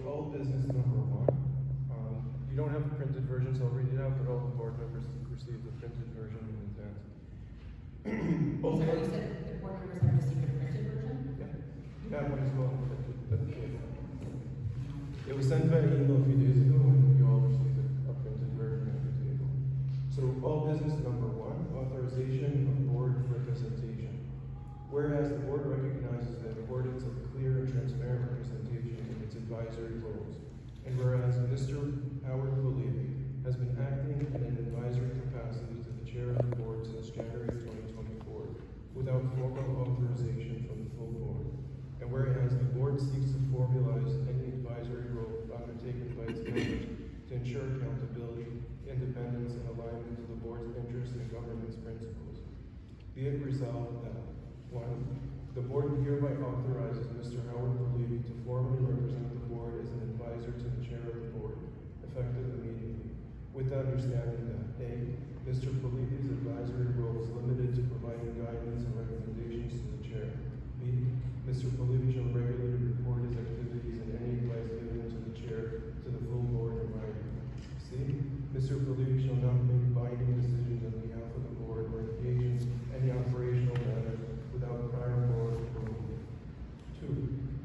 all business number one. You don't have a printed version, so I'll read it out, but all the board members received the printed version in advance. So you said the board members have received a printed version? Yeah, might as well. It was sent via email a few days ago, and you all received a printed version at the table. So all business number one, authorization of board representation. Whereas the board recognizes the importance of clear and transparent representation in its advisory roles, and whereas Mr. Howard Levy has been acting in an advisory capacity to the chair of the board since January 2024 without formal authorization from the full board, and whereas the board seeks to formalize any advisory role undertaken by its members to ensure accountability, independence, and alignment to the board's interests and governance principles, be it resolved that 1. The board hereby authorizes Mr. Howard Levy to formally represent the board as an advisor to the chair of the board, effective immediately, with the understanding that A. Mr. Levy's advisory role is limited to providing guidance and recommendations to the chair. B. Mr. Levy shall regularly report his activities and any advice given to the chair to the full board in writing. C. Mr. Levy shall not make binding decisions on behalf of the board or engage in any operational matters without prior board approval. 2.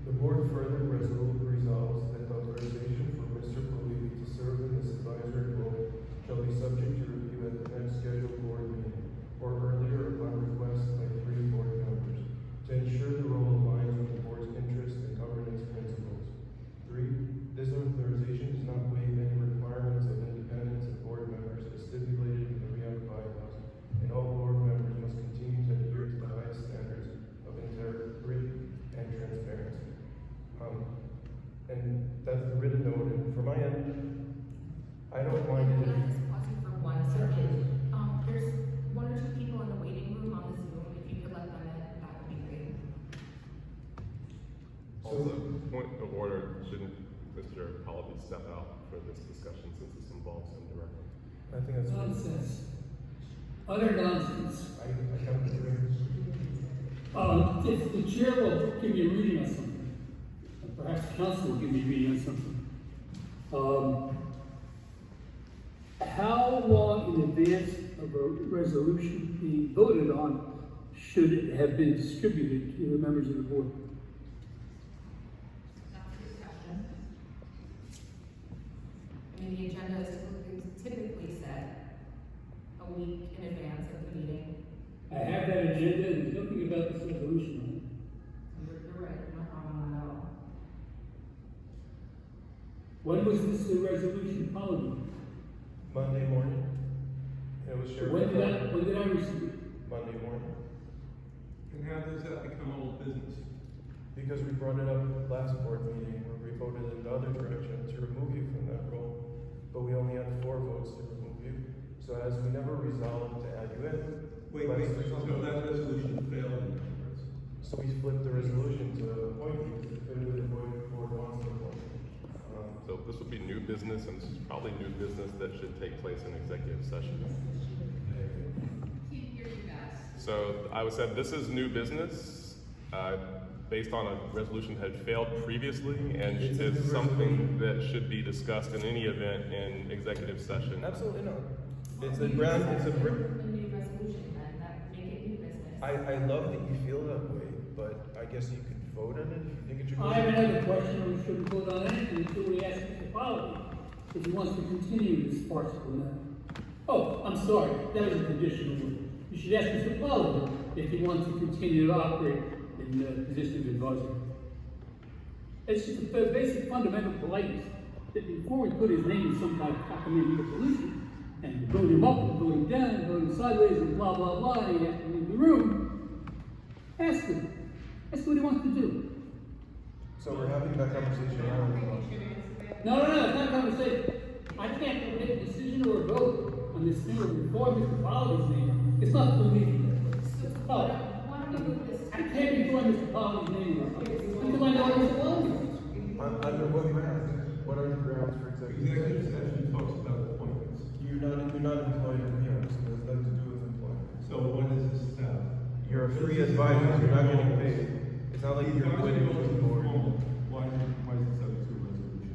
The board further resolves that authorization for Mr. Levy to serve in this advisory role shall be subject to review at the next scheduled board meeting, or earlier upon request by 3 board members, to ensure the role aligns with the board's interests and governance principles. 3. This authorization does not waive any requirements of independence of board members as stipulated in the RIOC bylaws, and all board members must continue to adhere to the highest standards of integrity and transparency. And that's the written note. And for my end, I don't mind it. Can I just pause you for 1 second? There's 1 or 2 people in the waiting room on the Zoom. If you could let them in, that would be great. Also, point of order, shouldn't Mr. Pallavi step out for this discussion since this involves him directly? I think that's Nonsense. Utter nonsense. I come to the If the chair will give me a reading on something, and perhaps the council will give me a reading on something. How long in advance of a resolution being voted on should it have been distributed to the members of the board? That's a good question. I mean, the agenda is typically set a week in advance of the meeting. I have that agenda, and there's nothing about this resolution on it. You're right, no problem at all. When was this resolution followed? Monday morning. It was shared. When did I receive it? Monday morning. And how does that become old business? Because we brought it up last board meeting where we voted in the other direction to remove you from that role, but we only had 4 votes to remove you. So as we never resolved to add you in. Wait, so that resolution failed in other words? So we flipped the resolution to appoint you, because clearly the board wants to appoint you. So this would be new business, and this is probably new business that should take place in executive session. Can't hear you guys. So I would say this is new business, based on a resolution that had failed previously, and It's a is new something that should be discussed in any event in executive session. Absolutely not. It's Well, a brand, you it's a said brick. a new resolution then, that make it new business. I love that you feel that way, but I guess you could vote on it if you think it should go. I have another question, and we shouldn't vote on anything until we ask Mr. Pallavi if he wants to continue this farcical matter. Oh, I'm sorry, that was a conditional one. You should ask Mr. Pallavi if he wants to continue to operate in the position of advisor. It's just a basic fundamental politeness that before we put his name in some kind of cockamamie resolution, and vote him up, and vote him down, and vote him sideways, and blah, blah, blah, and he has to leave the room, ask him. That's what he wants to do. So we're having that conversation now. No, it's not a conversation. I can't make a decision or a vote on this thing before Mr. Pallavi's name. It's not believable. Oh, Why don't we move this? I can't before Mr. Pallavi's name because I know what Mr. Pallavi is. Under what grounds? What are the grounds for executive Executive session? session talks about appointments. You're not employed in RIOC, so it has nothing to do with employment. So when does this stop? You're a free advisor, you're not getting paid. It's not like you're quitting from the board. Why is it subject to a resolution?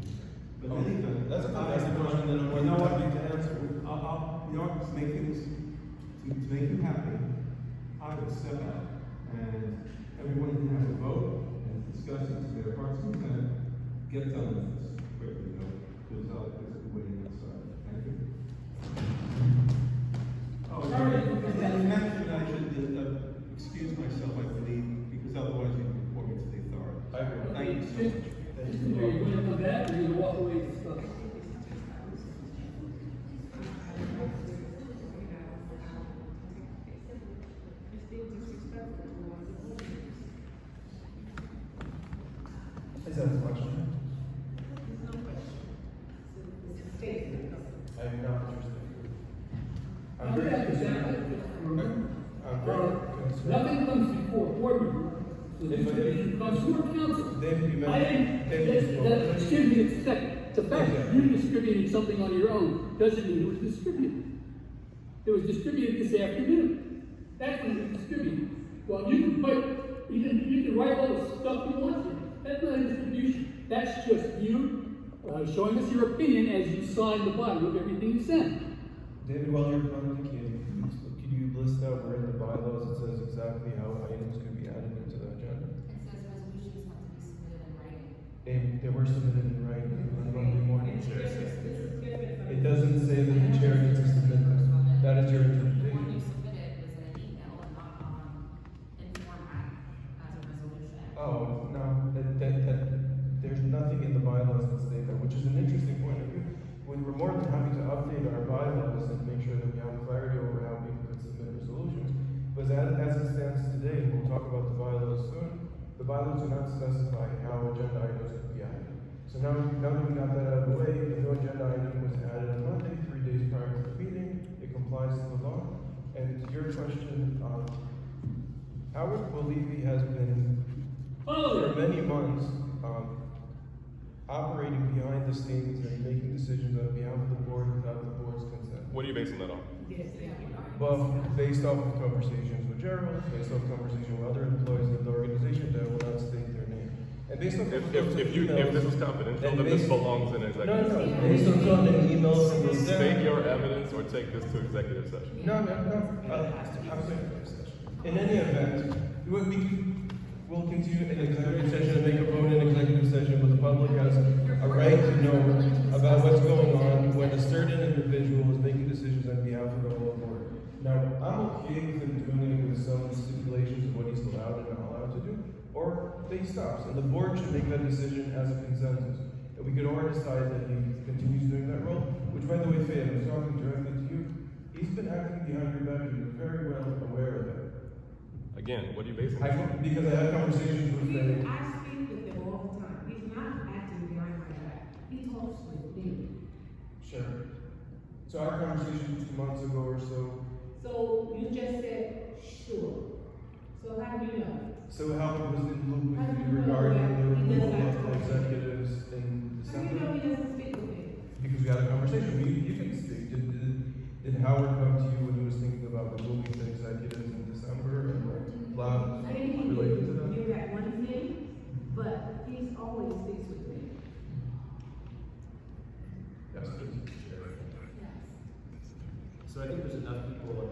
to make things, to make you happy, I would step out and everyone can have a vote and discuss it to their heart's content, get done with this quickly, because I'll be waiting outside. Thank you. Oh, sorry, and actually, I should excuse myself, I believe, because otherwise you can report me to the authority. I agree. Thank you so much. Thank Are you you. going to come back, or are you going to walk away and discuss? Is that a question? I am not interested. I'm very concerned. I'm very concerned. Nothing comes before a board member, so the decision comes to our council. David, you I mentioned. didn't, excuse me a second, the fact that you distributed something on your own doesn't mean it was distributed. It was distributed this afternoon. That's when it was distributed. Well, you can put, you can write all the stuff you want to. That's not a distribution. That's just you showing us your opinion as you sign the bottom of everything you send. David, while you're communicating, could you list out where in the bylaws it says exactly how items can be added into the agenda? It says resolutions have to be submitted in writing. They were submitted in writing on Monday morning. It doesn't say that the chair needs to submit them. That is your The one interpretation. you submitted was in an email and not in format as a resolution. Oh, no, there's nothing in the bylaws that state that, which is an interesting point of view. We're more than happy to update our bylaws and make sure that we have clarity over how people can submit resolutions. But as it stands today, and we'll talk about the bylaws soon, the bylaws do not specify how agenda items can be added. So now that we got that out of the way, the new agenda item was added on Monday, 3 days prior to the meeting. It complies to the law. And to your question, Howard Levy has been for many months operating behind the scenes and making decisions on behalf of the board without the board's consent. What are you basing that on? Well, based off of conversations with Gerald, based off conversation with other employees of the organization that will not state their name. And based on If this is confidential, then this belongs in executive no, session. based on an email from Roosevelt. State your evidence or take this to executive session. No. In any event, we'll continue in executive session and make a vote in executive session, but the public has a right to know about what's going on when a certain individual is making decisions on behalf of the whole board. Now, I'm okay with him doing it with some stipulations of what he's allowed and not allowed to do, or he stops, and the board should make that decision as a consensus. And we could all decide that he continues doing that role, which, by the way, Faye, I'm talking directly to you. He's been acting behind your back, and you're very well aware of that. Again, what are you basing this on? Because I had conversations with Faye. I speak with him all the time. He's not acting behind my back. He talks with me. Sure. So our conversation 2 months ago or so. So you just said, sure. So how do you know? So Howard was in loop with you regarding the removal of the executives in How do you know December. he doesn't speak with me? Because we had a conversation. You can speak. Did Howard come to you when he was thinking about removing the executives in December and blah Maybe he related to that? did that one thing, but he's always speaks with me. Yes, please. So I think there's enough people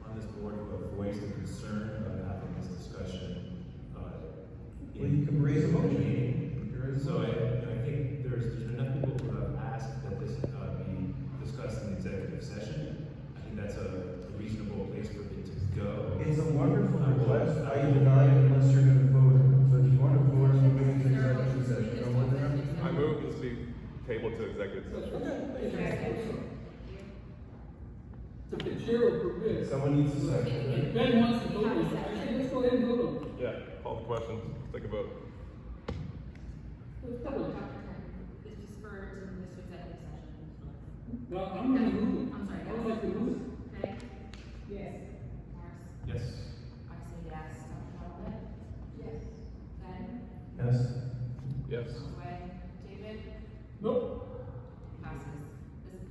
on this board who have voiced a concern about having this discussion. Well, you can raise a motion. So I think there's enough people who have asked that this be discussed in executive session. I think that's a reasonable place for it to go. It's a wonderful request. I deny it unless you're going to vote. So if you want to vote, we'll move into executive session. Go with that. I move this be tabled to executive session. If the chair will permit, Someone needs a second. if Ben wants to vote on it, I say, let's go ahead and vote on it. Yeah, call the question, take a vote. Let's go. It's just for to this executive session. No, I'm gonna move it. I'm sorry. I would like to move it. Okay, Yes. Morris, Yes. I say yes. Dr. Talbot? Yes. Ben? Yes. Yes. Josue? David? Nope. Passes. This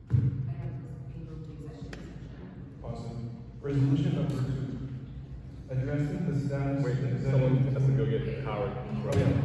item is being moved to executive session. Awesome. Resolution number 2. Addressing the status Wait, of someone executive. has to go get Howard. Oh, yeah.